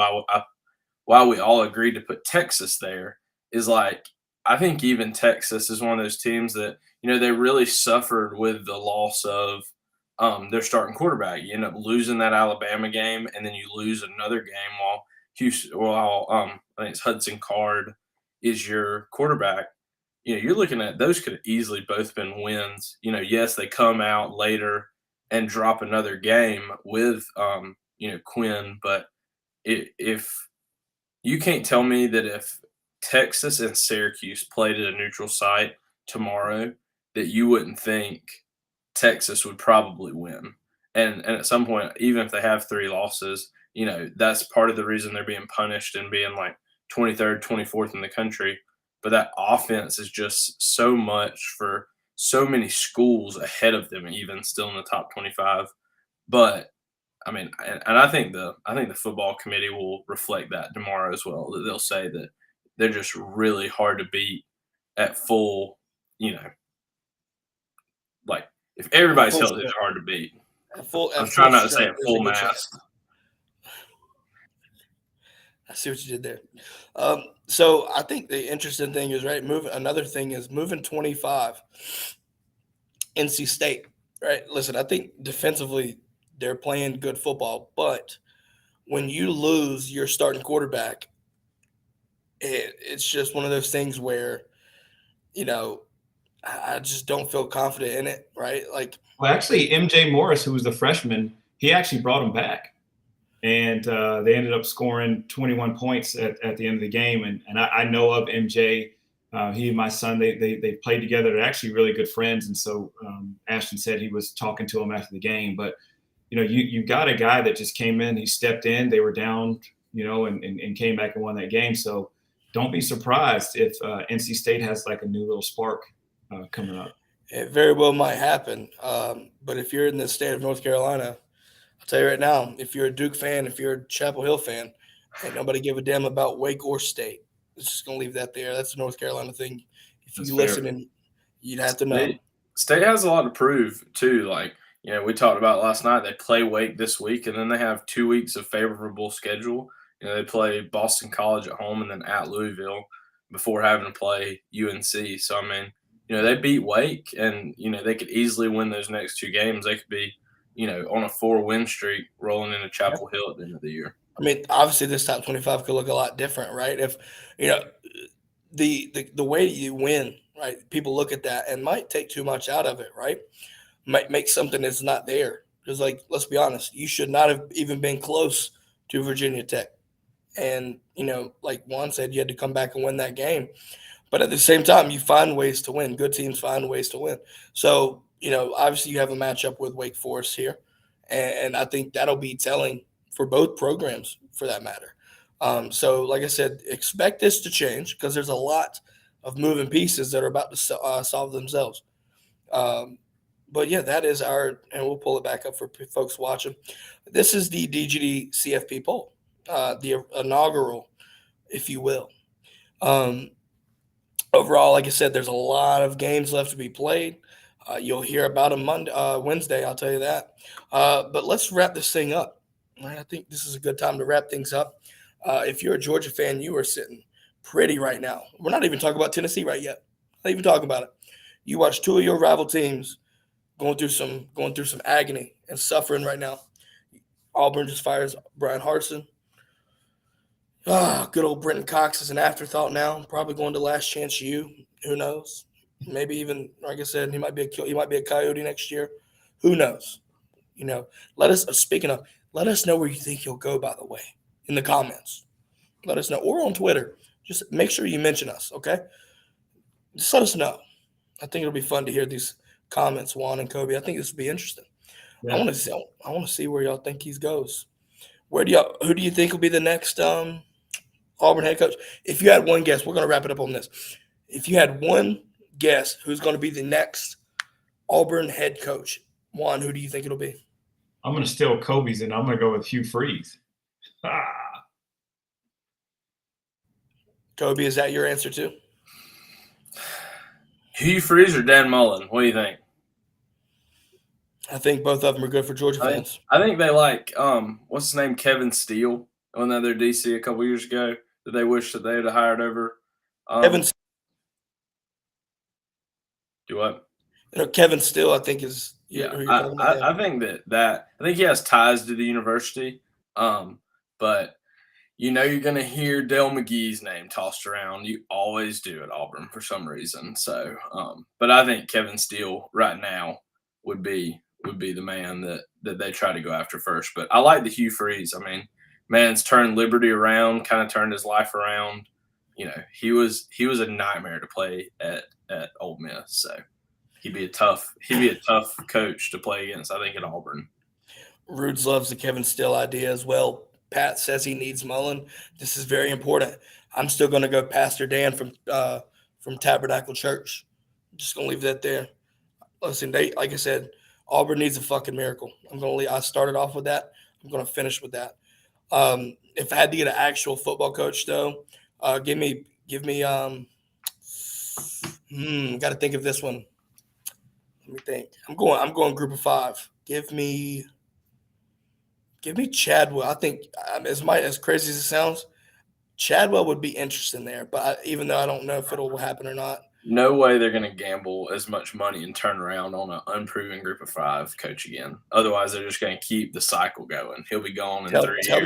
why we all agreed to put Texas there is like, I think even Texas is one of those teams that, they really suffered with the loss of their starting quarterback. You end up losing that Alabama game, and then you lose another game while I think it's Hudson Card is your quarterback. You're looking at those could have easily both been wins. Yes, they come out later and drop another game with Quinn, but if you can't tell me that if Texas and Syracuse played at a neutral site tomorrow, that you wouldn't think Texas would probably win. And at some point, even if they have 3 losses, that's part of the reason they're being punished and being like 23rd, 24th in the country. But that offense is just so much for so many schools ahead of them, even still in the top 25. But I mean, and I think the football committee will reflect that tomorrow as well. That they'll say that they're just really hard to beat at full, like if everybody's Full healthy, strength. they're hard to beat. At full, I'm at trying full not to say strength, at there's a full good mass. chance. I see what you did there. So I think the interesting thing is moving 25. NC State, right? Listen, I think defensively they're playing good football, but when you lose your starting quarterback, it's just one of those things where, I just don't feel confident in it, right? Like, Well, actually, MJ Morris, who was the freshman, he actually brought him back. And they ended up scoring 21 points at the end of the game. And I know of MJ. He and my son, they played together. They're actually really good friends. And so Ashton said he was talking to him after the game. But, you got a guy that just came in. He stepped in. They were down, and came back and won that game. So don't be surprised if NC State has like a new little spark coming up. it very well might happen. But if you're in the state of North Carolina, I'll tell you right now, if you're a Duke fan, if you're a Chapel Hill fan, ain't nobody give a damn about Wake or State. It's just going to leave that there. That's a North Carolina thing. If That's you fair. listen, and you'd have to know. State has a lot to prove too. Like, we talked about last night. They play Wake this week, and then they have 2 weeks of favorable schedule. They play Boston College at home and then at Louisville before having to play UNC. So, I mean, they beat Wake, and, they could easily win those next 2 games. They could be, on a 4-win streak rolling into Chapel Hill at the end of the year. I mean, obviously this top 25 could look a lot different, right? If, the way you win, right? People look at that and might take too much out of it, right? Might make something that's not there. Because, like, let's be honest, you should not have even been close to Virginia Tech. And, like Juan said, you had to come back and win that game. But at the same time, you find ways to win. Good teams find ways to win. So, obviously you have a matchup with Wake Forest here. And I think that'll be telling for both programs, for that matter. So, like I said, expect this to change because there's a lot of moving pieces that are about to solve themselves. But, yeah, that is and we'll pull it back up for folks watching. This is the DGD CFP poll, the inaugural, if you will. Overall, like I said, there's a lot of games left to be played. You'll hear about them Wednesday, I'll tell you that. But let's wrap this thing up. I think this is a good time to wrap things up. If you're a Georgia fan, you are sitting pretty right now. We're not even talking about Tennessee right yet. Not even talking about it. You watch 2 of your rival teams going through some agony and suffering right now. Auburn just fires Brian Hartson. Good old Brenton Cox is an afterthought now. Probably going to Last Chance U. Who knows? Maybe even, like I said, he might be a Coyote next year. Who knows? Let us know where you think he'll go, by the way, in the comments. Let us know. Or on Twitter. Just make sure you mention us, okay? Just let us know. I think it'll be fun to hear these comments, Juan and Kobe. I think this will be interesting. Yeah. I want to see where y'all think he goes. Who do you think will be the next Auburn head coach? If you had one guess, we're going to wrap it up on this. If you had one guess who's going to be the next Auburn head coach, Juan, who do you think it'll be? I'm going to steal Kobe's, and I'm going to go with Hugh Freeze. Kobe, is that your answer too? Hugh Freeze or Dan Mullen? What do you think? I think both of them are good for Georgia fans. I think they like what's his name, Kevin Steele, on the other DC a couple years ago that they wish that they would have hired over. Kevin, Do what? Kevin Steele, I think is Yeah, who you're talking about. I think that I think he has ties to the university, but you're going to hear Dale McGee's name tossed around. You always do at Auburn for some reason. So, but I think Kevin Steele right now would be the man that they try to go after first. But I like the Hugh Freeze. I mean, man's turned Liberty around, kind of turned his life around. He was a nightmare to play at Ole Miss. So he'd be a tough coach to play against, I think, at Auburn. Rudes loves the Kevin Steele idea as well. Pat says he needs Mullen. This is very important. I'm still going to go Pastor Dan from Tabernacle Church. I'm just going to leave that there. Listen, like I said, Auburn needs a fucking miracle. I started off with that. I'm going to finish with that. If I had to get an actual football coach, though, give me. Got to think of this one. Let me think. I'm going group of 5. Give me Chadwell. I think as crazy as it sounds, Chadwell would be interesting there. But even though I don't know if it'll happen or not. No way they're going to gamble as much money and turn around on an unproven group of 5 coach again. Otherwise, they're just going to keep the cycle going. He'll be gone in 3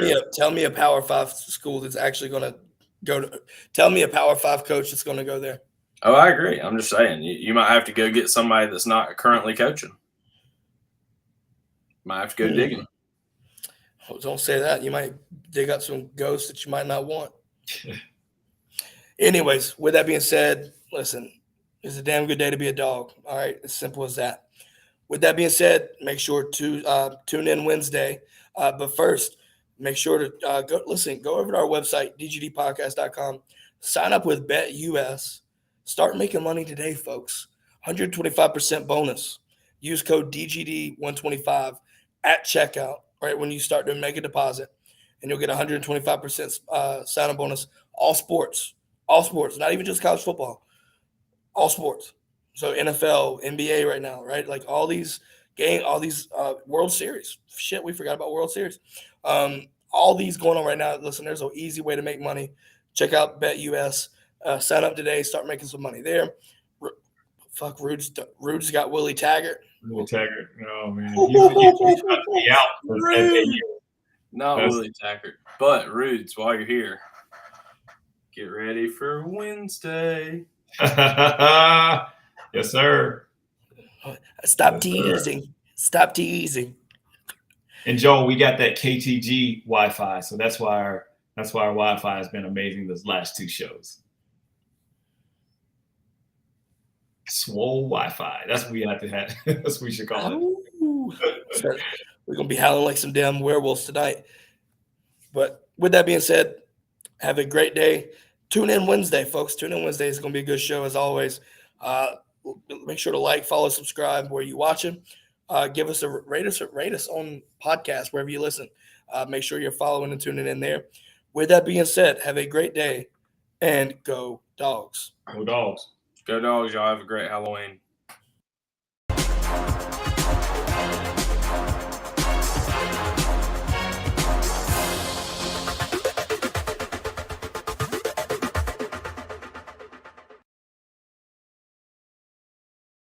years. Tell me a Power 5 school that's actually going to go to – tell me a Power 5 coach that's going to go there. Oh, I agree. I'm just saying you might have to go get somebody that's not currently coaching. Might have to go digging. Well, don't say that. You might dig up some ghosts that you might not want. Anyways, with that being said, listen, it's a damn good day to be a dog. All right, as simple as that. With that being said, make sure to tune in Wednesday. But first, make sure to go over to our website, dgdpodcast.com. Sign up with BetUS. Start making money today, folks. 125% bonus. Use code DGD125 at checkout, right, when you start to make a deposit, and you'll get 125% sign-up bonus. All sports, not even just college football, all sports. So NFL, NBA right now, right? Like all these World Series. Shit, we forgot about World Series. All these going on right now. Listen, there's an easy way to make money. Check out BetUS. Sign up today. Start making some money there. Fuck, Rude's got Willie Taggart. Willie Taggart. Oh, man. He's about to be out for FAU. Not Willie Taggart. But, Rudes, while you're here, get ready for Wednesday. Yes, sir. Stop teasing. And Joel, we got that KTG Wi-Fi, so that's why our Wi-Fi has been amazing those last 2 shows. Swole Wi-Fi. That's what we have to have. That's what we should call it. We're gonna be howling like some damn werewolves tonight. But with that being said, have a great day. Tune in Wednesday, folks. Tune in Wednesday. It's gonna be a good show as always. Make sure to like, follow, subscribe where you watching. Give us rate us on podcast wherever you listen. Make sure you're following and tuning in there. With that being said, have a great day and go Dogs. Go Dogs. Go Dogs. Y'all have a great Halloween.